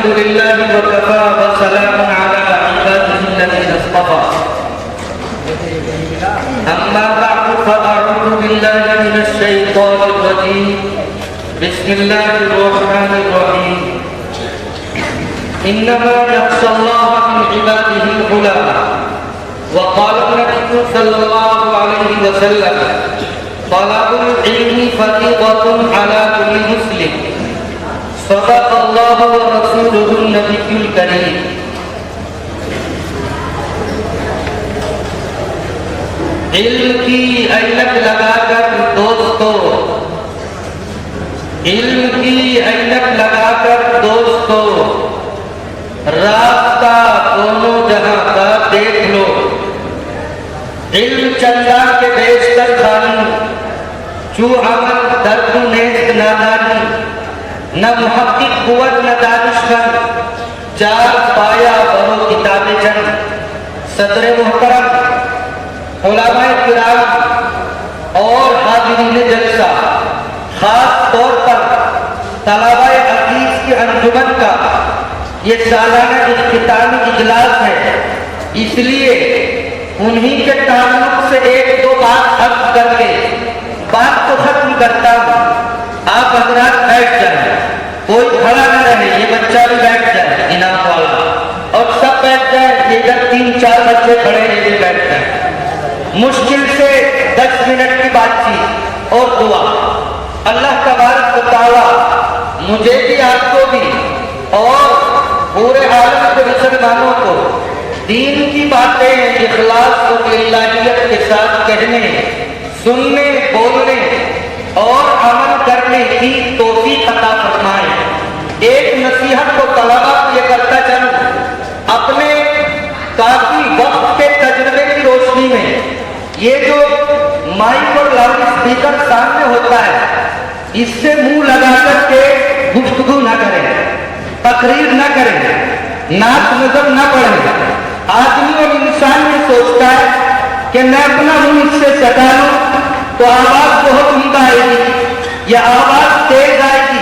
الحمد لله وكفى وسلام على عباده الذين اصطفى أما بعد فأعوذ بالله من الشيطان الرجيم بسم الله الرحمن الرحيم إنما يخشى الله من عباده العلماء وقال النبي صلى الله عليه وسلم طلب العلم فريضة على كل مسلم صدق الله ورسوله النبي الكريم علم کی اینک لگا کر دوستو علم کی اینک لگا کر دوستو راستہ دونوں جہاں کا دیکھ لو علم چندہ کے بیشتر خانی چو عمل درد نیست نادانی نہ محقق قوت نہ دانش کن چار پایا بہو کتاب چند صدر محترم علماء کرام اور حاضرین جلسہ خاص طور پر طلبہ حدیث کی انجمن کا یہ سالانہ اختتامی اجلاس ہے، اس لیے انہی کے تعلق سے ایک دو بات عرض کر کے بات کو ختم کرتا ہوں۔ آپ حضرات بیٹھ جائیں، کوئی کھڑا نہ رہے، یہ بچہ بھی بیٹھ جائے انعام والا، اور سب بیٹھ جائیں، ادھر 3-4 بچے کھڑے ہیں یہ بھی بیٹھ جائیں۔ مشکل سے 10 منٹ کی بات چیت اور دعا۔ اللہ تبارک و تعالی مجھے بھی آپ کو بھی اور پورے عالم کے مسلمانوں کو دین کی باتیں اخلاص و للہیت کے ساتھ کہنے، سننے، بولنے اور عمل کرنے کی توفیق عطا فرمائے۔ ایک نصیحت کو طلباء کو یہ کرتا چلوں، اپنے کافی وقت کے تجربے کی روشنی میں یہ جو مائک اور لاؤڈ اسپیکر سامنے ہوتا ہے اس سے منہ لگا کر کے گفتگو نہ کریں، تقریر نہ کریں، نعت نظم نہ پڑھیں۔ آدمی اور انسان یہ سوچتا ہے کہ میں اپنا منہ اس سے سٹا لوں تو آواز بہت عمدہ آئے گی، یا آواز تیز آئے گی،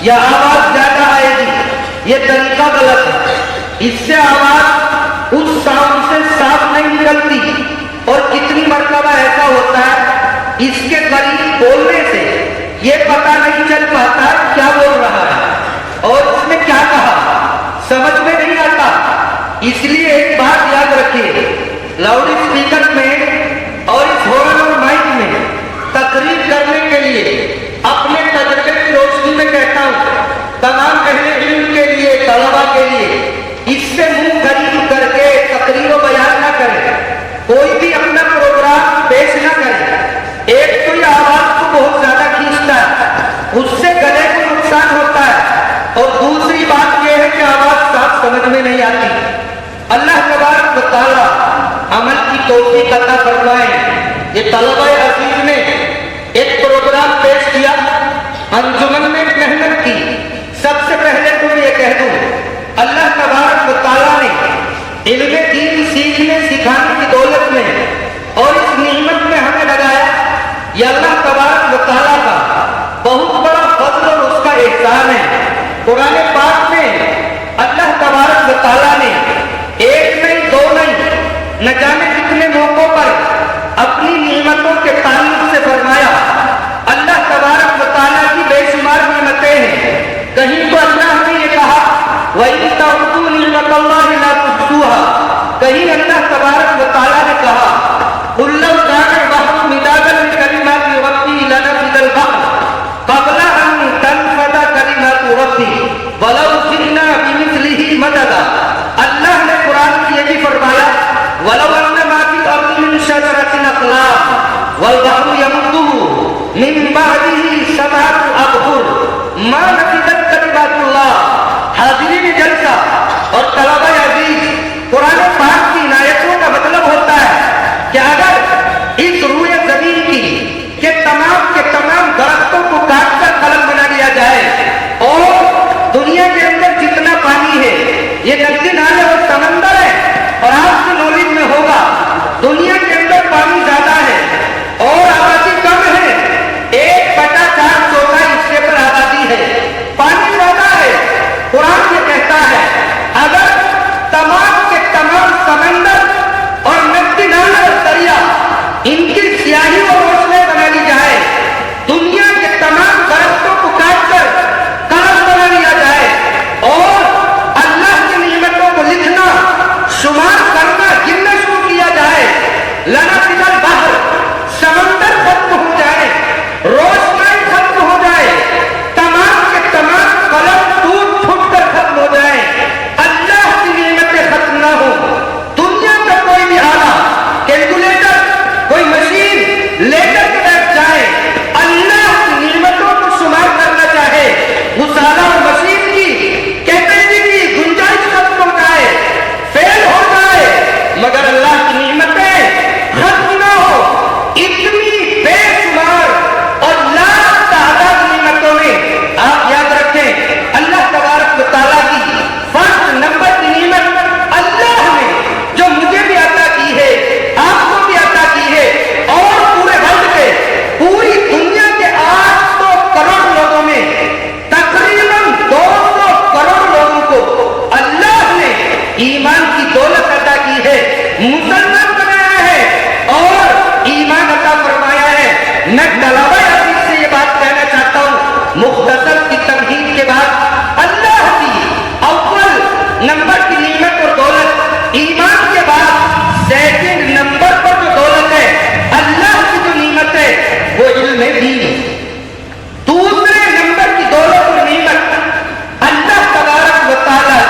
یا آواز زیادہ آئے گی۔ یہ طریقہ غلط ہے، اس سے آواز اس ساؤنڈ سے صاف نہیں نکلتی، اور کتنی مرتبہ ایسا ہوتا ہے اس کے قریب بولنے سے یہ پتہ نہیں چل پاتا کیا بول رہا ہے اور اس نے کیا کہا، سمجھ میں نہیں آتا۔ اس لیے ایک بات یاد رکھیے، لاؤڈ اسپیکر میں اور اس ہارن اور مائک میں تقریر کرنے کے لیے اپنے تجربے کی روشنی میں کہتا ہوں تمام اہل علم کے لیے، طلباء کے لیے اس سے منہ قریب کر کے تقریر و بیان نہ کریں، کوئی بھی اپنا پروگرام پیش نہ کرے۔ ایک تو یہ آواز کو بہت زیادہ کھینچتا ہے، اس سے گلے کو نقصان ہوتا ہے، اور دوسری بات یہ ہے کہ آواز صاف سمجھ میں نہیں آتی۔ اللہ تبارک و تعالی عمل کی توفیق عطا فرمائے۔ یہ طلبہ عزیز نے ایک پروگرام پیش کیا، انجمن میں محنت کی۔ سب سے پہلے تو یہ کہہ دوں اللہ تبارک و تعالی نے علم دین سیکھنے سکھانے کی دولت میں اور اس نعمت میں ہمیں لگایا، یہ اللہ تبارک و تعالیٰ کا بہت بڑا فضل اور اس کا احسان ہے۔ قرآن پاک میں اللہ تبارک و تعالیٰ نے ایک نہیں دو نہیں نہ جانے کتنے موقعوں پر اپنی نعمتوں کے تعلق سے فرمایا۔ اللہ تبارک و تعالیٰ کی بے شمار نعمتیں ہیں، کہیں تو اللہ نے یہ کہا وَإِن تَعُدُّوا نِعْمَتَ اللَّهِ لَا تُحْصُوهَا، کہیں اللہ تبارک و تعالیٰ نے کہا قُل لَّوْ كَانَ الْبَحْرُ مِدَادًا لِّكَلِمَاتِ رَبِّي لَنَفِدَ الْبَحْرُ قَبْلَ أَن تَنفَدَ كَلِمَاتُ رَبِّي وَلَوْ جِئْنَا بِمِثْلِهِ مَدَدًا۔ اللہ نے قرآن میں یہ بھی فرمایا وَلَوْ أَنَّ مَا فِي الْأَرْضِ مِن شَجَرَةٍ أَقْلَامٌ وَالْبَحْرُ يَمُدُّهُ مِن بَعْدِهِ سَبْعَةُ أَبْحُرٍ مَا نَفِدَتْ كَلِمَاتُ اللَّهِ۔ حاضرین جلسہ اور طلبہ عزیز، قرآن پاک کی عنایتوں کا مطلب ہوتا ہے کہ اگر اس روئے زمین کی کہ تمام کے تمام درختوں کو کاٹ کر قلم بنا لیا جائے اور دنیا کے اندر جتنا پانی ہے یہ ندی نالے اور سمندر ہے، اور آپ کی نالج میں ہوگا دنیا کے اندر پانی زیادہ ہے اور آبادی کم ہے، 1/4 حصے پر آبادی ہے، پانی زیادہ ہے۔ قرآن یہ کہتا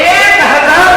1000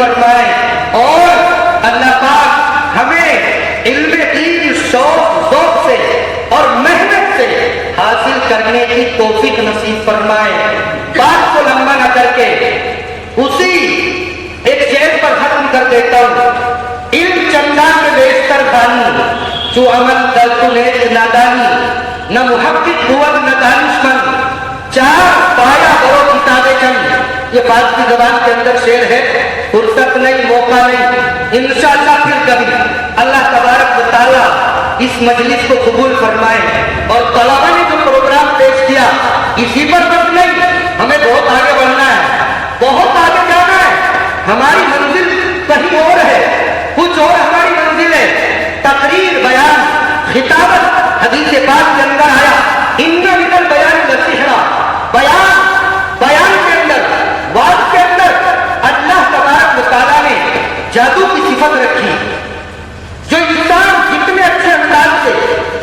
فرمائے اور اللہ پاک ہمیں علم دین شوق ذوق سے اور محنت سے حاصل کرنے کی توفیق نصیب فرمائے۔ بات کو لمبا نہ کر کے اسی ایک شعر پر ختم کر دیتا ہوں۔ علم چندہ کے بیشتر خانی جو عمل درد نیز نادانی، نہ محقق ہوا نہ دانشمند، چار پایا کرو کتابیں چند۔ یہ فارسی زبان کے اندر شعر ہے، فرصت نہیں، موقع نہیں، انشاءاللہ پھر کبھی اللہ تبارک و تعالیٰ اس مجلس کو قبول فرمائے۔ اور طلبہ نے جو پروگرام پیش کیا اسی پر بس نہیں، ہمیں بہت آگے بڑھنا ہے، بہت آگے جانا ہے۔ ہماری منزل کہیں اور ہے، کچھ اور ہماری منزل ہے۔ تقریر، بیان، خطابت، حدیث پاک کے اندر آیا ان من البیان لسحرا، بیان کے اندر، واز کے اندر اللہ تبارک و تعالیٰ نے جادو کی صفت رکھی۔ جو انسان جتنے اچھے انداز سے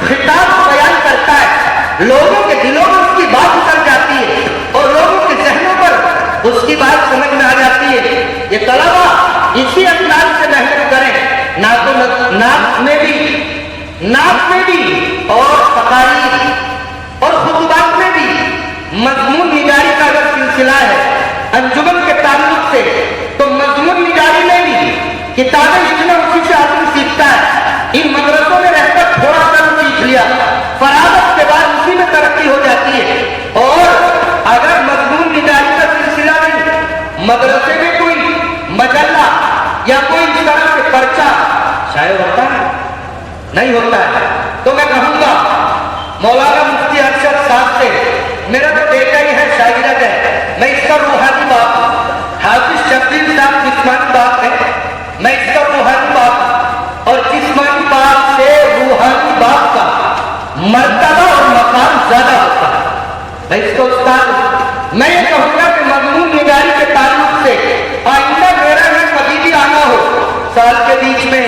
خطاب و بیان کرتا ہے، لوگوں کے دلوں میں اس کی بات اتر جاتی ہے اور لوگوں کے ذہنوں پر اس کی بات سمجھ میں آ جاتی ہے۔ یہ طلبہ اسی انداز سے محنت کریں، نعت میں بھی اور تقاریر اور خطبات میں بھی مضمون نگاری کا اگر سلسلہ ہے انجمن کے تعلق سے، تو مضمون نگاری میں بھی کتابیں لکھنا اسی سے آدمی سیکھتا ہے۔ ان مدرسوں میں رہ کر تھوڑا سا سیکھ لیا، فراغت کے بعد اسی میں ترقی ہو جاتی ہے۔ اور اگر مضمون نگاری کا سلسلہ نہیں، مدرسے میں کوئی مجلہ یا کوئی اس طرح سے پرچہ شائع ہوتا ہے؟ نہیں ہوتا ہے۔ تو میں کہوں گا مولانا مفتی ارشد صاحب سے، میرا تو بیٹا ہی ہے، شاگرد ہے، میں اس کا روحانی باپ، حافظ شبیر صاحب جسمانی باپ ہے، میں اس کا روحانی باپ، اور جسمانی باپ سے روحانی باپ کا مرتبہ اور مقام زیادہ ہوتا ہے۔ میں اس کو استاد، میں یہ کہوں گا کہ مضمون نگاری کے تعلق سے آئندہ میرا گھر کبھی بھی آنا ہو، سال کے بیچ میں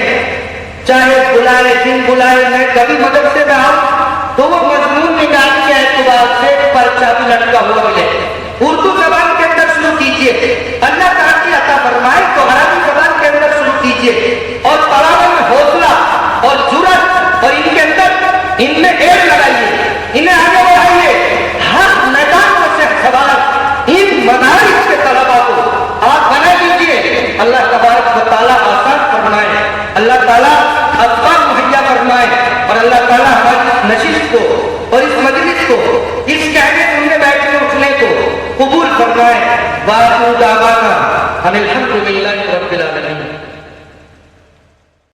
چاہے بلائے دن بلائے، میں کبھی مدرسے میں آؤں تو وہ مضمون نگاری کے اعتبار سے پرچہ بھی لٹکا ہوا ملے۔ اردو زبان کے اندر شروع کیجئے، اللہ تعالیٰ کی عطا فرمائے تو عربی زبان کے اندر شروع کیجئے، اور طلبہ میں حوصلہ اور جرأت اور ان کے اندر ان میں ایڈ لگائیے، انہیں آگے بڑھائیے۔ ہر میدان میں سے سوال ان مدارس کے طلبہ کو آپ بنا دیجئے۔ اللہ تبارک و تعالیٰ آسان فرمائے، اللہ تعالیٰ اسباب مہیا فرمائے، اور اللہ تعالیٰ ہماری اس نشست کو اور اس مجلس کو، اس کہنے سننے بیٹھنے اٹھنے کو قبول فرمائے۔ وآخر دعوانا ان الحمد للہ رب العالمین۔